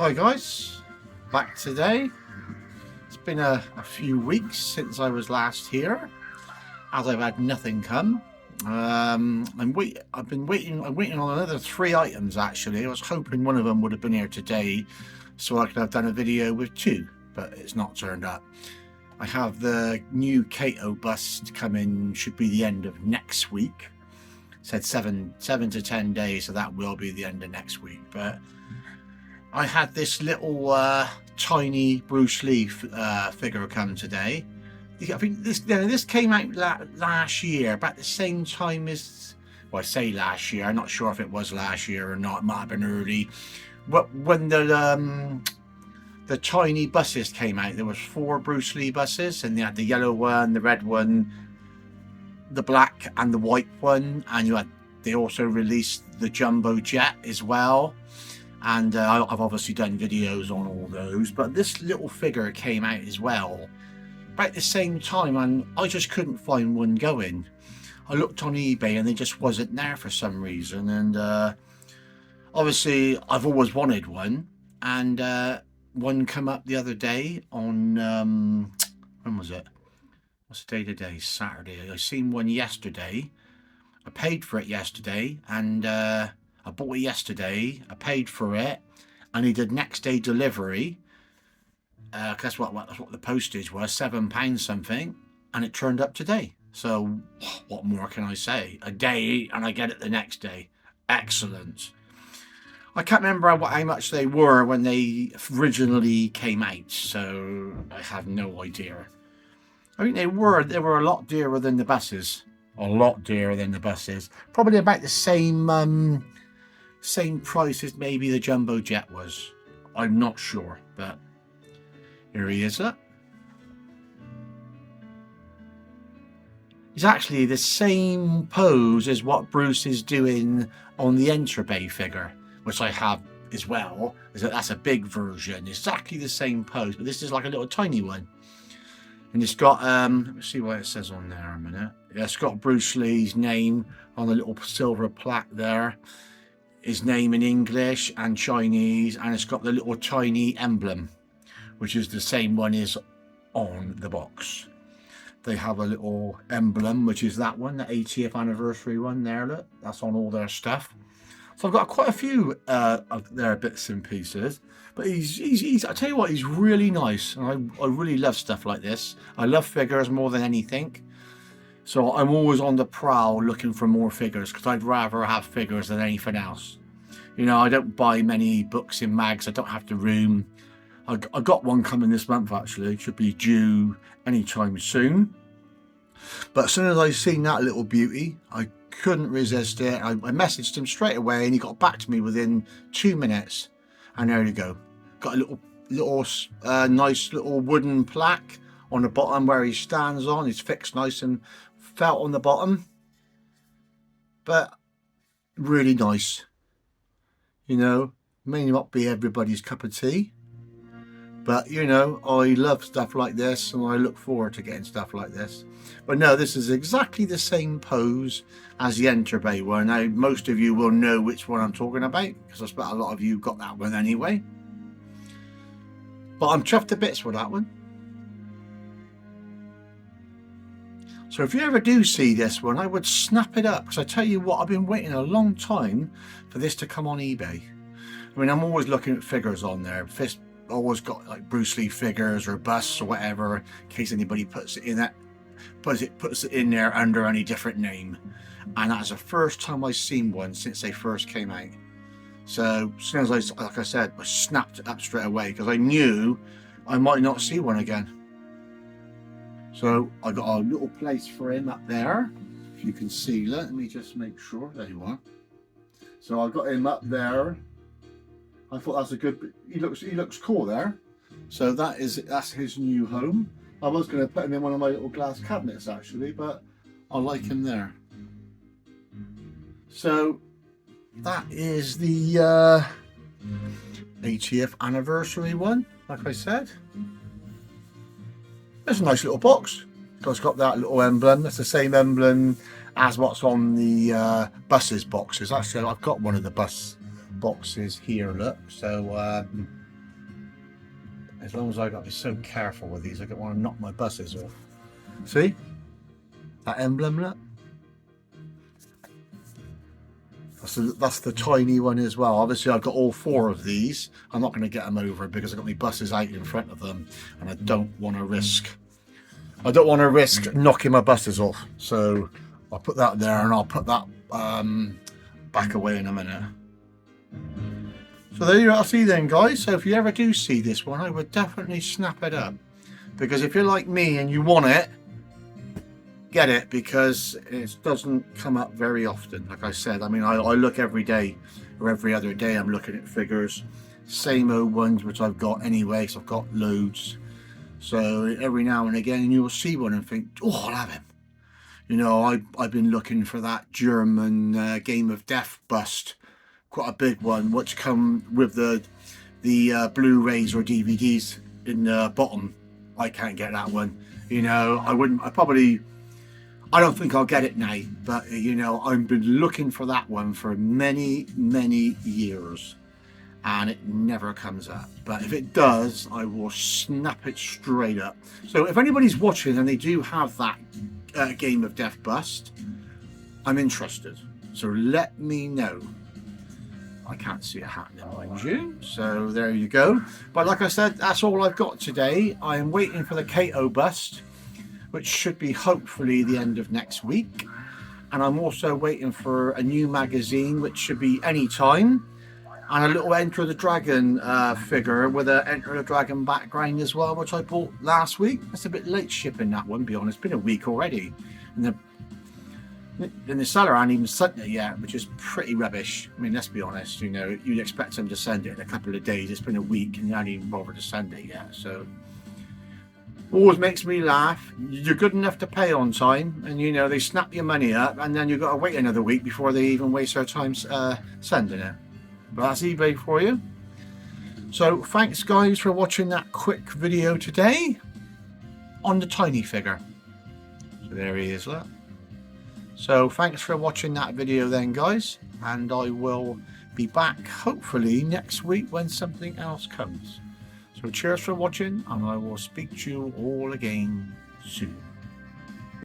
Hi guys, back today. It's been a few weeks since I was last here, as I've had nothing come. I'm waiting on another 3 items actually. I was hoping one of them would have been here today, so I could have done a video with 2, but it's not turned up. I have the new Kato bus coming, should be the end of next week. It said 7 to 10 days, so that will be the end of next week. But I had this little tiny Bruce Lee figure come today. I think this came out last year, about the same time as, well, I say last year. I'm not sure if it was last year or not. It might have been early. When the tiny buses came out, there was 4 Bruce Lee buses, and they had the yellow one, the red one, the black, and the white one. And they also released the jumbo jet as well. And I've obviously done videos on all those, but this little figure came out as well about the same time, and I just couldn't find one going. I looked on eBay and they just wasn't there for some reason, and obviously I've always wanted one, and one come up the other day on when was it? What's the day today? Saturday. I seen one yesterday. I paid for it yesterday, and I bought it yesterday, I paid for it, and he did next day delivery. That's what the postage was, £7 something, and it turned up today. So what more can I say? A day and I get it the next day. Excellent. I can't remember how much they were when they originally came out, so I have no idea. I think they were a lot dearer than the buses. A lot dearer than the buses. Probably about the same price as maybe the jumbo jet was. I'm not sure, but here he is. Look. He's actually the same pose as what Bruce is doing on the Enterbay figure, which I have as well. That's a big version, exactly the same pose, but this is like a little tiny one. And it's got, let me see what it says on there a minute. Yeah, it's got Bruce Lee's name on the little silver plaque there. His name in English and Chinese, and it's got the little tiny emblem, which is the same one as on the box. They have a little emblem, which is that one, the 80th anniversary one there, look. That's on all their stuff. So I've got quite a few of their bits and pieces. But he's I tell you what, he's really nice. And I really love stuff like this. I love figures more than anything. So I'm always on the prowl looking for more figures, because I'd rather have figures than anything else. You know, I don't buy many books in mags. I don't have the room. I got one coming this month, actually. It should be due anytime soon. But as soon as I seen that little beauty, I couldn't resist it. I messaged him straight away, and he got back to me within 2 minutes. And there you go. Got a little nice little wooden plaque on the bottom where he stands on. It's fixed nice and felt on the bottom, but really nice. You know, may not be everybody's cup of tea, but you know, I love stuff like this, and I look forward to getting stuff like this. But no, this is exactly the same pose as the Enterbay one. Now, most of you will know which one I'm talking about, because I expect a lot of you got that one anyway. But I'm chuffed to bits with that one. So if you ever do see this one, I would snap it up, because I tell you what, I've been waiting a long time for this to come on eBay. I mean, I'm always looking at figures on there. Always got like Bruce Lee figures or busts or whatever, in case anybody puts it in that, puts it in there under any different name. And that's the first time I've seen one since they first came out. So as soon as like I said, I snapped it up straight away, because I knew I might not see one again. So I got a little place for him up there, if you can see. Let me just make sure. There you are. So I got him up there. I thought that's a good. He looks cool there. So that's his new home. I was going to put him in one of my little glass cabinets actually, but I like him there. So that is the 80th anniversary one, like I said. It's a nice little box. It's got that little emblem. That's the same emblem as what's on the buses boxes. Actually, I've got one of the bus boxes here, look. So As long as I got to be so careful with these, I don't want to knock my buses off. See? That emblem, look. That's the tiny one as well. Obviously, I've got all 4 of these. I'm not going to get them over because I've got my buses out in front of them, and I don't want to risk knocking my buses off. So I'll put that there, and I'll put that back away in a minute. So there you are. See then, guys. So if you ever do see this one, I would definitely snap it up, because if you're like me and you want it, get it, because it doesn't come up very often. Like I said, I mean, I look every day or every other day. I'm looking at figures, same old ones which I've got anyway, so I've got loads. So every now and again you'll see one and think, oh, I'll have him. You know, I've been looking for that German Game of Death bust, quite a big one, which come with the Blu-rays or DVDs in the bottom. I can't get that one. You know, I don't think I'll get it now, but you know, I've been looking for that one for many, many years, and it never comes up. But if it does, I will snap it straight up. So if anybody's watching and they do have that Game of Death bust, I'm interested. So let me know. I can't see it happening, mind you. So there you go. But like I said, that's all I've got today. I am waiting for the Kato bust, which should be hopefully the end of next week. And I'm also waiting for a new magazine, which should be any time. And a little Enter the Dragon figure with an Enter the Dragon background as well, which I bought last week. It's a bit late shipping that one, to be honest. It's been a week already. And the seller hasn't even sent it yet, which is pretty rubbish. I mean, let's be honest, you know, you'd expect them to send it in a couple of days. It's been a week and they haven't even bothered to send it yet. So always makes me laugh. You're good enough to pay on time, and you know, they snap your money up, and then you've got to wait another week before they even waste their time sending it. But that's eBay for you. So thanks guys for watching that quick video today on the tiny figure. So there he is, look. So thanks for watching that video then, guys, and I will be back hopefully next week when something else comes. So cheers for watching, and I will speak to you all again soon.